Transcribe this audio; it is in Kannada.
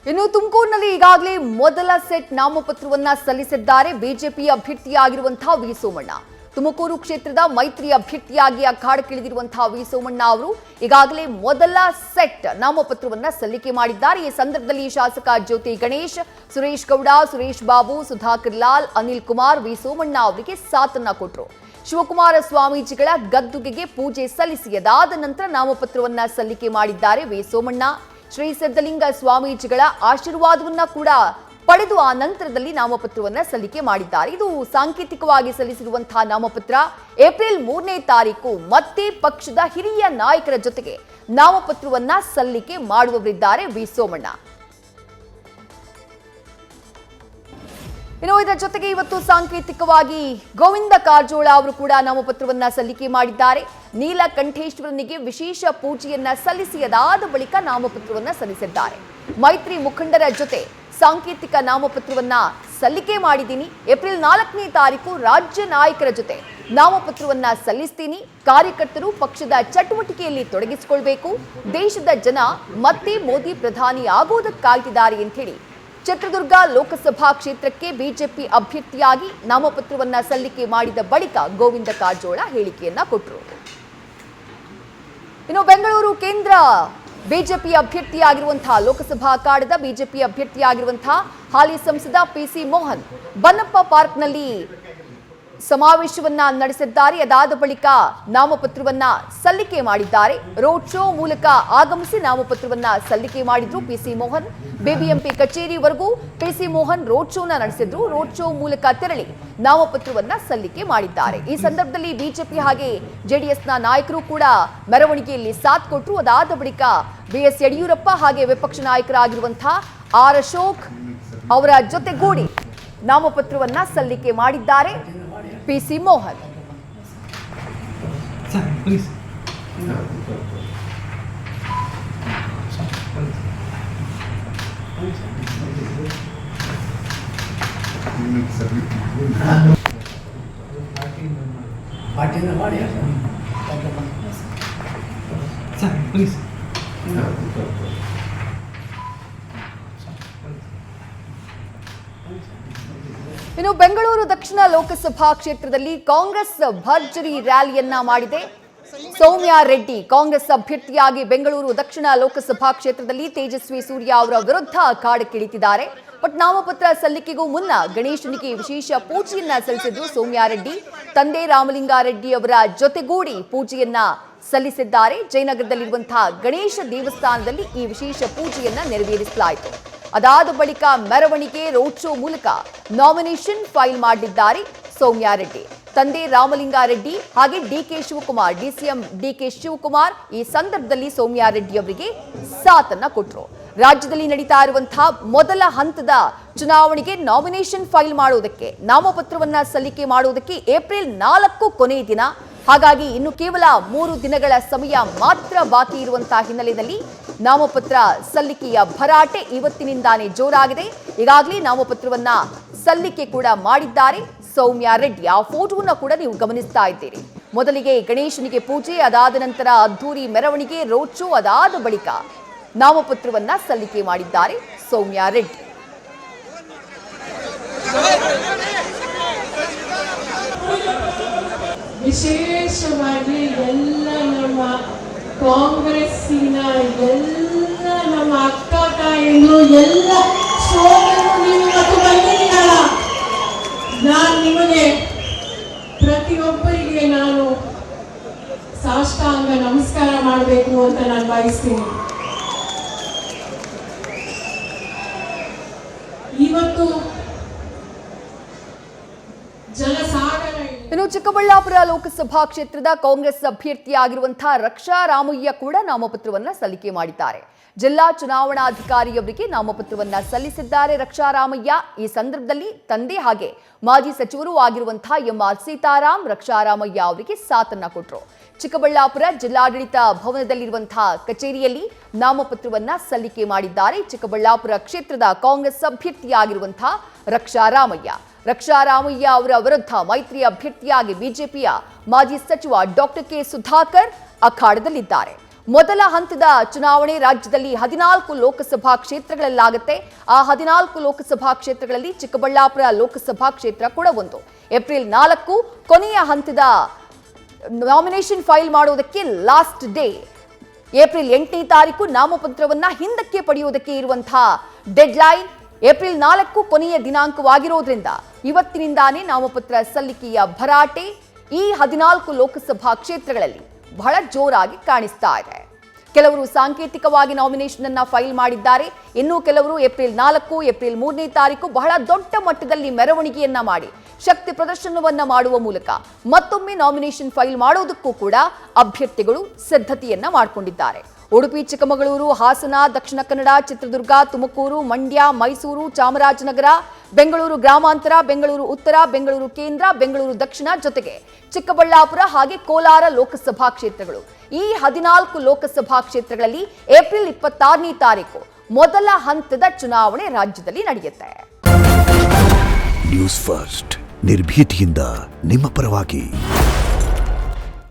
ಇನ್ನು ತುಮಕೂರಿನಲ್ಲಿ ಈಗಾಗಲೇ ಮೊದಲ ಸೆಟ್ ನಾಮಪತ್ರವನ್ನ ಸಲ್ಲಿಸಿದ್ದಾರೆ ಬಿಜೆಪಿ ಅಭ್ಯರ್ಥಿಯಾಗಿರುವಂತಹ ವಿ ಸೋಮಣ್ಣ. ತುಮಕೂರು ಕ್ಷೇತ್ರದ ಮೈತ್ರಿ ಅಭ್ಯರ್ಥಿಯಾಗಿ ಅಖಾಡಕ್ಕಿಳಿದಿರುವಂತಹ ವಿ ಸೋಮಣ್ಣ ಅವರು ಈಗಾಗಲೇ ಮೊದಲ ಸೆಟ್ ನಾಮಪತ್ರವನ್ನ ಸಲ್ಲಿಕೆ ಮಾಡಿದ್ದಾರೆ. ಈ ಸಂದರ್ಭದಲ್ಲಿ ಶಾಸಕ ಜ್ಯೋತಿ ಗಣೇಶ್, ಸುರೇಶ್ ಗೌಡ, ಸುರೇಶ್ ಬಾಬು, ಸುಧಾಕರ್ ಲಾಲ್, ಅನಿಲ್ ಕುಮಾರ್ ವಿ ಸೋಮಣ್ಣ ಅವರಿಗೆ ಸಾಥನ್ನ ಕೊಟ್ಟರು. ಶಿವಕುಮಾರ ಸ್ವಾಮೀಜಿಗಳ ಗದ್ದುಗೆಗೆ ಪೂಜೆ ಸಲ್ಲಿಸಿ ಅದಾದ ನಂತರ ನಾಮಪತ್ರವನ್ನ ಸಲ್ಲಿಕೆ ಮಾಡಿದ್ದಾರೆ ವಿ ಸೋಮಣ್ಣ. ಶ್ರೀ ಸಿದ್ಧಲಿಂಗ ಸ್ವಾಮೀಜಿಗಳ ಆಶೀರ್ವಾದವನ್ನ ಕೂಡ ಪಡೆದು ಆ ನಂತರದಲ್ಲಿ ನಾಮಪತ್ರವನ್ನ ಸಲ್ಲಿಕೆ ಮಾಡಿದ್ದಾರೆ. ಇದು ಸಾಂಕೇತಿಕವಾಗಿ ಸಲ್ಲಿಸಿರುವಂತಹ ನಾಮಪತ್ರ. ಏಪ್ರಿಲ್ 3ನೇ ತಾರೀಕು ಮತ್ತೆ ಪಕ್ಷದ ಹಿರಿಯ ನಾಯಕರ ಜೊತೆಗೆ ನಾಮಪತ್ರವನ್ನ ಸಲ್ಲಿಕೆ ಮಾಡುವವರಿದ್ದಾರೆ ವಿ ಸೋಮಣ್ಣ. ಇನ್ನು ಇದರ ಜೊತೆಗೆ ಇವತ್ತು ಸಾಂಕೇತಿಕವಾಗಿ ಗೋವಿಂದ ಕಾರಜೋಳ ಅವರು ಕೂಡ ನಾಮಪತ್ರವನ್ನ ಸಲ್ಲಿಕೆ ಮಾಡಿದ್ದಾರೆ. ನೀಲಕಂಠೇಶ್ವರನಿಗೆ ವಿಶೇಷ ಪೂಜೆಯನ್ನ ಸಲ್ಲಿಸಿ ಅದಾದ ಬಳಿಕ ನಾಮಪತ್ರವನ್ನ ಸಲ್ಲಿಸಿದ್ದಾರೆ. ಮೈತ್ರಿ ಮುಖಂಡರ ಜೊತೆ ಸಾಂಕೇತಿಕ ನಾಮಪತ್ರವನ್ನ ಸಲ್ಲಿಕೆ ಮಾಡಿದ್ದೀನಿ. ಏಪ್ರಿಲ್ 4ನೇ ತಾರೀಕು ರಾಜ್ಯ ನಾಯಕರ ಜೊತೆ ನಾಮಪತ್ರವನ್ನ ಸಲ್ಲಿಸ್ತೀನಿ. ಕಾರ್ಯಕರ್ತರು ಪಕ್ಷದ ಚಟುವಟಿಕೆಯಲ್ಲಿ ತೊಡಗಿಸಿಕೊಳ್ಬೇಕು. ದೇಶದ ಜನ ಮತ್ತೆ ಮೋದಿ ಪ್ರಧಾನಿ ಆಗುವುದಕ್ಕಾಗ್ತಿದ್ದಾರೆ ಅಂತ ಹೇಳಿ ಚಿತ್ರದುರ್ಗ ಲೋಕಸಭಾ ಕ್ಷೇತ್ರಕ್ಕೆ ಬಿಜೆಪಿ ಅಭ್ಯರ್ಥಿಯಾಗಿ ನಾಮಪತ್ರವನ್ನ ಸಲ್ಲಿಕೆ ಮಾಡಿದ ಬಳಿಕ ಗೋವಿಂದ ಕಾರಜೋಳ ಹೇಳಿಕೆಯನ್ನ ಕೊಟ್ಟರು. ಇನ್ನು ಬೆಂಗಳೂರು ಕೇಂದ್ರ ಬಿಜೆಪಿ ಅಭ್ಯರ್ಥಿಯಾಗಿರುವಂತಹ ಲೋಕಸಭಾ ಅಖಾಡದ ಬಿಜೆಪಿ ಅಭ್ಯರ್ಥಿಯಾಗಿರುವಂತಹ ಹಾಲಿ ಸಂಸದ ಪಿಸಿ ಮೋಹನ್ ಬನ್ನಪ್ಪ ಪಾರ್ಕ್ನಲ್ಲಿ ಸಮಾವೇಶವನ್ನ ನಡೆಸಿದ್ದಾರೆ. ಅದಾದ ಬಳಿಕ ನಾಮಪತ್ರವನ್ನ ಸಲ್ಲಿಕೆ ಮಾಡಿದ್ದಾರೆ. ರೋಡ್ ಶೋ ಮೂಲಕ ಆಗಮಿಸಿ ನಾಮಪತ್ರವನ್ನ ಸಲ್ಲಿಕೆ ಮಾಡಿದ್ರು ಪಿಸಿ ಮೋಹನ್. ಬಿಬಿಎಂಪಿ ಕಚೇರಿವರೆಗೂ ಪಿಸಿ ಮೋಹನ್ ರೋಡ್ ಶೋನ ನಡೆಸಿದ್ರು. ರೋಡ್ ಶೋ ಮೂಲಕ ತೆರಳಿ ನಾಮಪತ್ರವನ್ನ ಸಲ್ಲಿಕೆ ಮಾಡಿದ್ದಾರೆ. ಈ ಸಂದರ್ಭದಲ್ಲಿ ಬಿಜೆಪಿ ಹಾಗೆ ಜೆಡಿಎಸ್ನ ನಾಯಕರು ಕೂಡ ಮೆರವಣಿಗೆಯಲ್ಲಿ ಸಾಥ್ ಕೊಟ್ಟರು. ಅದಾದ ಬಳಿಕ ಬಿಎಸ್ ಯಡಿಯೂರಪ್ಪ ಹಾಗೆ ವಿಪಕ್ಷ ನಾಯಕರಾಗಿರುವಂತಹ ಆರ್ ಅಶೋಕ್ ಅವರ ಜೊತೆಗೂಡಿ ನಾಮಪತ್ರವನ್ನ ಸಲ್ಲಿಕೆ ಮಾಡಿದ್ದಾರೆ ಪಿಸಿ ಮೋಹನ್. ಇನ್ನು ಬೆಂಗಳೂರು ದಕ್ಷಿಣ ಲೋಕಸಭಾ ಕ್ಷೇತ್ರದಲ್ಲಿ ಕಾಂಗ್ರೆಸ್ ಭರ್ಜರಿ ರ್ಯಾಲಿಯನ್ನ ಮಾಡಿದೆ. ಸೌಮ್ಯ ರೆಡ್ಡಿ ಕಾಂಗ್ರೆಸ್ ಅಭ್ಯರ್ಥಿಯಾಗಿ ಬೆಂಗಳೂರು ದಕ್ಷಿಣ ಲೋಕಸಭಾ ಕ್ಷೇತ್ರದಲ್ಲಿ ತೇಜಸ್ವಿ ಸೂರ್ಯ ಅವರ ವಿರುದ್ಧ ಅಖಾಡಕ್ಕಿಳಿತಿದ್ದಾರೆ. ಬಟ್ ನಾಮಪತ್ರ ಸಲ್ಲಿಕೆಗೂ ಮುನ್ನ ಗಣೇಶನಿಗೆ ವಿಶೇಷ ಪೂಜೆಯನ್ನ ಸಲ್ಲಿಸಿದ್ರು ಸೌಮ್ಯ ರೆಡ್ಡಿ. ತಂದೆ ರಾಮಲಿಂಗಾರೆಡ್ಡಿ ಅವರ ಜೊತೆಗೂಡಿ ಪೂಜೆಯನ್ನ ಸಲ್ಲಿಸಿದ್ದಾರೆ. ಜಯನಗರದಲ್ಲಿರುವಂತಹ ಗಣೇಶ ದೇವಸ್ಥಾನದಲ್ಲಿ ಈ ವಿಶೇಷ ಪೂಜೆಯನ್ನ ನೆರವೇರಿಸಲಾಯಿತು. ಅದಾದ ಬಳಿಕ ಮೆರವಣಿಗೆ ರೋಡ್ ಶೋ ಮೂಲಕ ನಾಮಿನೇಷನ್ ಫೈಲ್ ಮಾಡಿದ್ದಾರೆ ಸೌಮ್ಯ ರೆಡ್ಡಿ. ತಂದೆ ರಾಮಲಿಂಗಾರೆಡ್ಡಿ ಹಾಗೆ ಡಿಕೆ ಶಿವಕುಮಾರ್, ಡಿಸಿಎಂ ಡಿಕೆ ಶಿವಕುಮಾರ್ ಈ ಸಂದರ್ಭದಲ್ಲಿ ಸೌಮ್ಯ ರೆಡ್ಡಿ ಅವರಿಗೆ ಸಾಥನ್ನ ಕೊಟ್ಟರು. ರಾಜ್ಯದಲ್ಲಿ ನಡೀತಾ ಇರುವಂತಹ ಮೊದಲ ಹಂತದ ಚುನಾವಣೆಗೆ ನಾಮಿನೇಷನ್ ಫೈಲ್ ಮಾಡುವುದಕ್ಕೆ, ನಾಮಪತ್ರವನ್ನ ಸಲ್ಲಿಕೆ ಮಾಡುವುದಕ್ಕೆ ಏಪ್ರಿಲ್ 4 ಕೊನೆಯ ದಿನ. ಹಾಗಾಗಿ ಇನ್ನು ಕೇವಲ 3 ದಿನಗಳ ಸಮಯ ಮಾತ್ರ ಬಾಕಿ ಇರುವಂತಹ ಹಿನ್ನೆಲೆಯಲ್ಲಿ ನಾಮಪತ್ರ ಸಲ್ಲಿಕೆಯ ಭರಾಟೆ ಇವತ್ತಿನಿಂದಾನೇ ಜೋರಾಗಿದೆ. ಈಗಾಗಲೇ ನಾಮಪತ್ರವನ್ನ ಸಲ್ಲಿಕೆ ಕೂಡ ಮಾಡಿದ್ದಾರೆ ಸೌಮ್ಯ ರೆಡ್ಡಿ. ಆ ಫೋಟೋವನ್ನ ಕೂಡ ನೀವು ಗಮನಿಸ್ತಾ ಇದ್ದೀರಿ. ಮೊದಲಿಗೆ ಗಣೇಶನಿಗೆ ಪೂಜೆ, ಅದಾದ ನಂತರ ಅದ್ದೂರಿ ಮೆರವಣಿಗೆ, ರೋಡ್ ಶೋ, ಅದಾದ ಬಳಿಕ ನಾಮಪತ್ರವನ್ನ ಸಲ್ಲಿಕೆ ಮಾಡಿದ್ದಾರೆ ಸೌಮ್ಯ ರೆಡ್ಡಿ. ವಿಶೇಷವಾಗಿ ಎಲ್ಲ ನಮ್ಮ ಕಾಂಗ್ರೆಸ್ಸಿನ ಎಲ್ಲ ನಮ್ಮ ಅಕ್ಕ ತಾಯಿಗಳು ಎಲ್ಲ ಸೋದರರು ನೀವು ಇವತ್ತು ಬಂದಿದ್ದೀರಲ್ಲ, ನಾನು ನಿಮಗೆ ಪ್ರತಿಯೊಬ್ಬರಿಗೆ ನಾನು ಸಾಷ್ಟಾಂಗ ನಮಸ್ಕಾರ ಮಾಡಬೇಕು ಅಂತ ನಾನು ಬಯಸ್ತೀನಿ. ಇವತ್ತು ಇನ್ನು ಚಿಕ್ಕಬಳ್ಳಾಪುರ ಲೋಕಸಭಾ ಕ್ಷೇತ್ರದ ಕಾಂಗ್ರೆಸ್ ಅಭ್ಯರ್ಥಿಯಾಗಿರುವಂತಹ ರಕ್ಷಾ ರಾಮಯ್ಯ ಕೂಡ ನಾಮಪತ್ರವನ್ನ ಸಲ್ಲಿಕೆ ಮಾಡಿದ್ದಾರೆ. ಜಿಲ್ಲಾ ಚುನಾವಣಾಧಿಕಾರಿಯವರಿಗೆ ನಾಮಪತ್ರವನ್ನ ಸಲ್ಲಿಸಿದ್ದಾರೆ ರಕ್ಷಾ ರಾಮಯ್ಯ. ಈ ಸಂದರ್ಭದಲ್ಲಿ ತಂದೆ ಹಾಗೆ ಮಾಜಿ ಸಚಿವರು ಆಗಿರುವಂತಹ ಎಂಆರ್ ಸೀತಾರಾಮ್ ರಕ್ಷಾ ರಾಮಯ್ಯ ಅವರಿಗೆ ಸಾಥನ್ನ ಕೊಟ್ಟರು. ಚಿಕ್ಕಬಳ್ಳಾಪುರ ಜಿಲ್ಲಾಡಳಿತ ಭವನದಲ್ಲಿರುವಂತಹ ಕಚೇರಿಯಲ್ಲಿ ನಾಮಪತ್ರವನ್ನ ಸಲ್ಲಿಕೆ ಮಾಡಿದ್ದಾರೆ ಚಿಕ್ಕಬಳ್ಳಾಪುರ ಕ್ಷೇತ್ರದ ಕಾಂಗ್ರೆಸ್ ಅಭ್ಯರ್ಥಿಯಾಗಿರುವಂತಹ ರಕ್ಷಾ ರಾಮಯ್ಯ. ರಕ್ಷಾ ರಾಮಯ್ಯ ಅವರ ವಿರುದ್ಧ ಮೈತ್ರಿ ಅಭ್ಯರ್ಥಿಯಾಗಿ ಬಿಜೆಪಿಯ ಮಾಜಿ ಸಚಿವ ಡಾಕ್ಟರ್ ಕೆ ಸುಧಾಕರ್ ಅಖಾಡದಲ್ಲಿದ್ದಾರೆ. ಮೊದಲ ಹಂತದ ಚುನಾವಣೆ ರಾಜ್ಯದಲ್ಲಿ 14 ಲೋಕಸಭಾ ಕ್ಷೇತ್ರಗಳಲ್ಲಾಗುತ್ತೆ. ಆ 14 ಲೋಕಸಭಾ ಕ್ಷೇತ್ರಗಳಲ್ಲಿ ಚಿಕ್ಕಬಳ್ಳಾಪುರ ಲೋಕಸಭಾ ಕ್ಷೇತ್ರ ಕೂಡ ಒಂದು. ಏಪ್ರಿಲ್ 4 ಕೊನೆಯ ಹಂತದ ನಾಮಿನೇಷನ್ ಫೈಲ್ ಮಾಡುವುದಕ್ಕೆ ಲಾಸ್ಟ್ ಡೇ. ಏಪ್ರಿಲ್ 8ನೇ ತಾರೀಕು ನಾಮಪತ್ರವನ್ನ ಹಿಂದಕ್ಕೆ ಪಡೆಯುವುದಕ್ಕೆ ಇರುವಂತಹ ಡೆಡ್ಲೈನ್. ಏಪ್ರಿಲ್ 4 ಕೊನೆಯ ದಿನಾಂಕವಾಗಿರೋದ್ರಿಂದ ಇವತ್ತಿನಿಂದಾನೇ ನಾಮಪತ್ರ ಸಲ್ಲಿಕೆಯ ಭರಾಟೆ ಈ 14 ಲೋಕಸಭಾ ಕ್ಷೇತ್ರಗಳಲ್ಲಿ ಬಹಳ ಜೋರಾಗಿ ಕಾಣಿಸ್ತಾ ಇದೆ. ಕೆಲವರು ಸಾಂಕೇತಿಕವಾಗಿ ನಾಮಿನೇಷನ್ ಅನ್ನ ಫೈಲ್ ಮಾಡಿದ್ದಾರೆ. ಇನ್ನು ಕೆಲವರು ಏಪ್ರಿಲ್ 4, ಏಪ್ರಿಲ್ 3ನೇ ತಾರೀಕು ಬಹಳ ದೊಡ್ಡ ಮಟ್ಟದಲ್ಲಿ ಮೆರವಣಿಗೆಯನ್ನ ಮಾಡಿ ಶಕ್ತಿ ಪ್ರದರ್ಶನವನ್ನ ಮಾಡುವ ಮೂಲಕ ಮತ್ತೊಮ್ಮೆ ನಾಮಿನೇಷನ್ ಫೈಲ್ ಮಾಡೋದಕ್ಕೂ ಕೂಡ ಅಭ್ಯರ್ಥಿಗಳು ಸಿದ್ಧತೆಯನ್ನ ಮಾಡಿಕೊಂಡಿದ್ದಾರೆ. ಉಡುಪಿ, ಚಿಕ್ಕಮಗಳೂರು, ಹಾಸನ, ದಕ್ಷಿಣ ಕನ್ನಡ, ಚಿತ್ರದುರ್ಗ, ತುಮಕೂರು, ಮಂಡ್ಯ, ಮೈಸೂರು, ಚಾಮರಾಜನಗರ, ಬೆಂಗಳೂರು ಗ್ರಾಮಾಂತರ, ಬೆಂಗಳೂರು ಉತ್ತರ, ಬೆಂಗಳೂರು ಕೇಂದ್ರ, ಬೆಂಗಳೂರು ದಕ್ಷಿಣ ಜೊತೆಗೆ ಚಿಕ್ಕಬಳ್ಳಾಪುರ ಹಾಗೆ ಕೋಲಾರ ಲೋಕಸಭಾ ಕ್ಷೇತ್ರಗಳು. ಈ 14 ಲೋಕಸಭಾ ಕ್ಷೇತ್ರಗಳಲ್ಲಿ ಏಪ್ರಿಲ್ 26ನೇ ತಾರೀಕು ಮೊದಲ ಹಂತದ ಚುನಾವಣೆ ರಾಜ್ಯದಲ್ಲಿ ನಡೆಯುತ್ತೆ. ನ್ಯೂಸ್ ಫಸ್ಟ್ ನಿರ್ಭೀತಿಯಿಂದ ನಿಮ್ಮ ಪರವಾಗಿ.